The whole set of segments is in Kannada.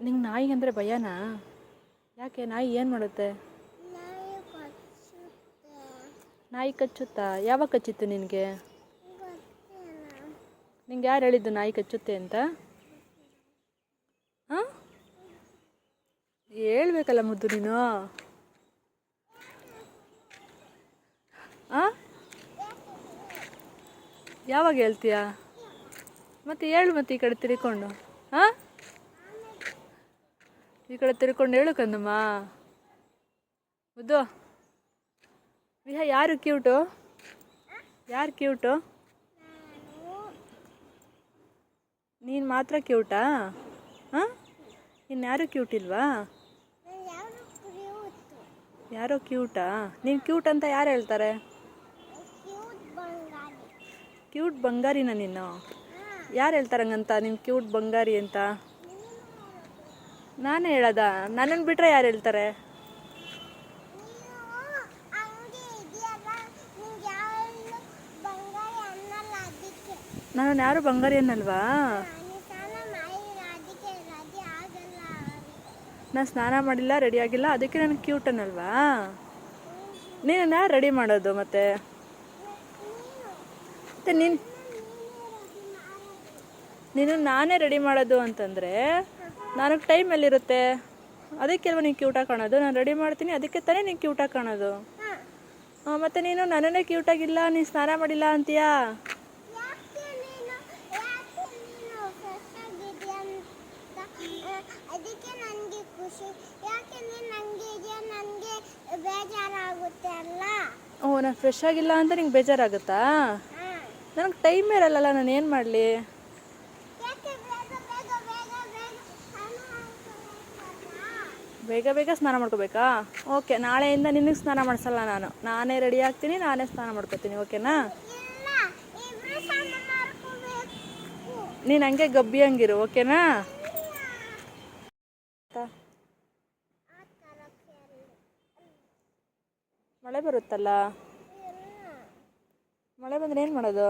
ನಿಂಗೆ ನಾಯಿ ಅಂದರೆ ಭಯನಾ? ಯಾಕೆ? ನಾಯಿ ಏನು ಮಾಡುತ್ತೆ? ನಾಯಿ ಕಚ್ಚುತ್ತಾ? ಯಾವಾಗ ಕಚ್ಚಿತ್ತು ನಿನಗೆ? ನಿಂಗೆ ಯಾರು ಹೇಳಿದ್ದು ನಾಯಿ ಕಚ್ಚುತ್ತೆ ಅಂತ? ಹಾಂ, ಹೇಳ್ಬೇಕಲ್ಲ ಮುದ್ದು ನೀನು. ಹಾಂ, ಯಾವಾಗ ಹೇಳ್ತೀಯಾ? ಮತ್ತೆ ಹೇಳು, ಮತ್ತೆ ಈ ಕಡೆ ತಿರ್ಕೊಂಡು. ಹಾಂ, ಈ ಕಡೆ ತಿರ್ಕೊಂಡು ಹೇಳು ಕಂದಮ್ಮ. ಮುದ್ದು ವಿಹಾ, ಯಾರು ಕ್ಯೂಟು? ಯಾರು ಕ್ಯೂಟು? ನೀನು ಮಾತ್ರ ಕ್ಯೂಟಾ? ಹಾಂ, ಇನ್ಯಾರು ಕ್ಯೂಟ್ ಇಲ್ವಾ? ಯಾರೋ ಕ್ಯೂಟಾ? ನೀನು ಕ್ಯೂಟ್ ಅಂತ ಯಾರು ಹೇಳ್ತಾರೆ? ಕ್ಯೂಟ್ ಬಂಗಾರಿನ ನೀನು? ಯಾರು ಹೇಳ್ತಾರಂಗಂತ ನೀನು ಕ್ಯೂಟ್ ಬಂಗಾರಿ ಅಂತ? ನಾನೇ ಹೇಳೋದ? ನನ್ನನ್ನು ಬಿಟ್ಟರೆ ಯಾರು ಹೇಳ್ತಾರೆ? ನಾನು ಯಾರು ಬಂಗಾರಿ ಅನ್ನಲ್ವಾ? ನಾನು ಸ್ನಾನ ಮಾಡಿಲ್ಲ, ರೆಡಿ ಆಗಿಲ್ಲ, ಅದಕ್ಕೆ ನನಗೆ ಕ್ಯೂಟ್ ಅನ್ನಲ್ವಾ? ನೀನು ಯಾರು ರೆಡಿ ಮಾಡೋದು ಮತ್ತೆ? ನೀನು ನಾನೇ ರೆಡಿ ಮಾಡೋದು ಅಂತಂದರೆ ನನಗೆ ಟೈಮ್ ಎಲ್ಲಿರುತ್ತೆ? ಅದಕ್ಕೆ ಅಲ್ವ ನೀನು ಕ್ಯೂಟಾಗಿ ಕಾಣೋದು? ನಾನು ರೆಡಿ ಮಾಡ್ತೀನಿ, ಅದಕ್ಕೆ ತಾನೇ ನೀನು ಕ್ಯೂಟಾಗಿ ಕಾಣೋದು. ಮತ್ತು ನೀನು ನನ್ನನ್ನೇ ಕ್ಯೂಟಾಗಿಲ್ಲ, ನೀನು ಸ್ನಾನ ಮಾಡಿಲ್ಲ ಅಂತೀಯಾ? ಓ, ನಾನು ಫ್ರೆಶ್ ಆಗಿಲ್ಲ ಅಂತ ನಿಂಗೆ ಬೇಜಾರಾಗುತ್ತಾ? ನನಗೆ ಟೈಮ್ ಇರಲ್ಲ, ನಾನು ಏನು ಮಾಡಲಿ? ಬೇಗ ಬೇಗ ಸ್ನಾನ ಮಾಡ್ಕೋಬೇಕಾ? ಓಕೆ, ನಾಳೆಯಿಂದ ನಿನಗೆ ಸ್ನಾನ ಮಾಡಿಸಲ್ಲ ನಾನು. ನಾನೇ ರೆಡಿ ಆಗ್ತೀನಿ, ನಾನೇ ಸ್ನಾನ ಮಾಡ್ಕೋತೀನಿ. ಓಕೆನಾ? ನೀನು ಹಂಗೆ ಗಬ್ಬಿ ಹಂಗಿರು. ಓಕೆನಾ? ಮಳೆ ಬರುತ್ತಲ್ಲ, ಮಳೆ ಬಂದರೆ ಏನು ಮಾಡೋದು?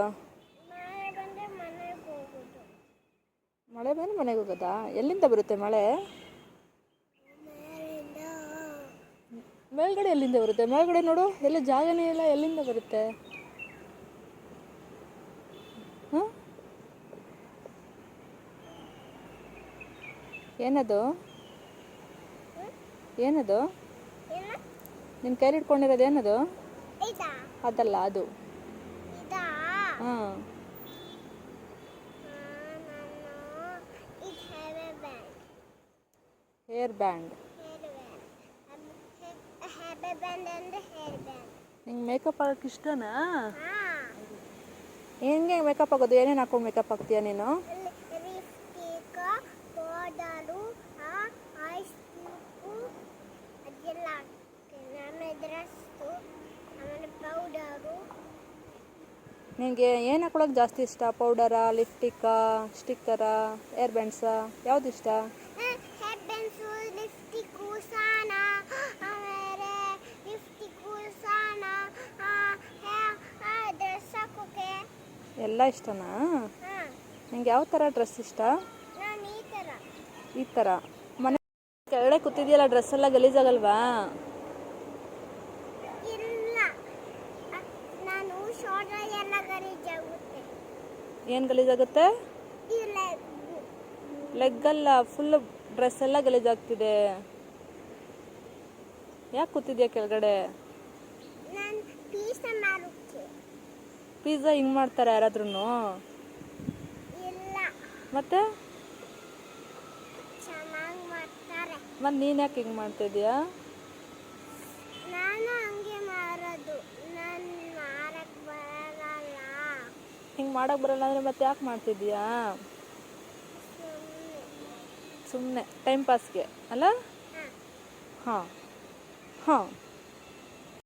ಮಳೆ ಬಂದರೆ ಮನೆಗೆ ಹೋಗೋದಾ? ಎಲ್ಲಿಂದ ಬರುತ್ತೆ ಮಳೆ? ಮೇಲ್ಗಡೆ ಎಲ್ಲಿಂದ ಬರುತ್ತೆ? ಮೇಲ್ಗಡೆ ನೋಡು, ಎಲ್ಲ ಜಾಗನೇ ಇಲ್ಲ, ಎಲ್ಲಿಂದ ಬರುತ್ತೆ? ಹಾಂ, ಏನದು? ಏನದು ನಿನ್ನ ಕೈಲಿ ಇಟ್ಕೊಂಡಿರೋದು? ಏನದು? ಅದಲ್ಲ, ಅದು. ಹಾಂ, ಹೇರ್ ಬ್ಯಾಂಡ್. ನಿಂಗೆ ಮೇಕಪ್ ಆಗೋಕ್ಕೆ ಇಷ್ಟನಾ? ಹೆಂಗೆ ಮೇಕಪ್ ಆಗೋದು? ಏನೇನು ಹಾಕೊಂಡು ಮೇಕಪ್ ಆಗ್ತೀಯ ನೀನು? ನಿನಗೆ ಏನು ಹಾಕೊಳಕ್ಕೆ ಜಾಸ್ತಿ ಇಷ್ಟ? ಪೌಡರಾ, ಲಿಪ್ಟಿಕ್ಕಾ, ಸ್ಟಿಕ್ಕರಾ, ಏರ್ ಬ್ಯಾಂಡ್ಸಾ? ಯಾವ್ದು ಇಷ್ಟ? ಎಲ್ಲ ಇಷ್ಟನಾ? ನಿಂಗೆ ಯಾವ ಥರ ಡ್ರೆಸ್ ಇಷ್ಟ? ಈ ಥರ ಮನೆ ಕೆಳಗಡೆ ಕೂತಿದೆಯಲ್ಲ, ಡ್ರೆಸ್ ಎಲ್ಲ ಗಲೀಜಾಗಲ್ವಾ? ಏನು ಗಲೀಜಾಗುತ್ತೆ? ಲೆಗ್ಗಲ್ಲ, ಫುಲ್ ಡ್ರೆಸ್ ಎಲ್ಲ ಗಲೀಜಾಗ್ತಿದೆ. ಯಾಕೆ ಕೂತಿದ್ಯಾ ಕೆಳಗಡೆ? ಪಿಜ್ಜಾ ಹಿಂಗೆ ಮಾಡ್ತಾರೆ ಯಾರಾದ್ರೂ? ಮತ್ತೆ ನೀನು ಯಾಕೆ ಹಿಂಗೆ ಮಾಡ್ತಿದ್ಯಾ? ಹಿಂಗೆ ಮಾಡೋಕ್ಕೆ ಬರಲ್ಲ ಅಂದರೆ ಮತ್ತೆ ಯಾಕೆ ಮಾಡ್ತಿದ್ಯಾ? ಸುಮ್ಮನೆ ಟೈಮ್ ಪಾಸ್ಗೆ ಅಲ್ಲ? ಹಾಂ ಹಾಂ.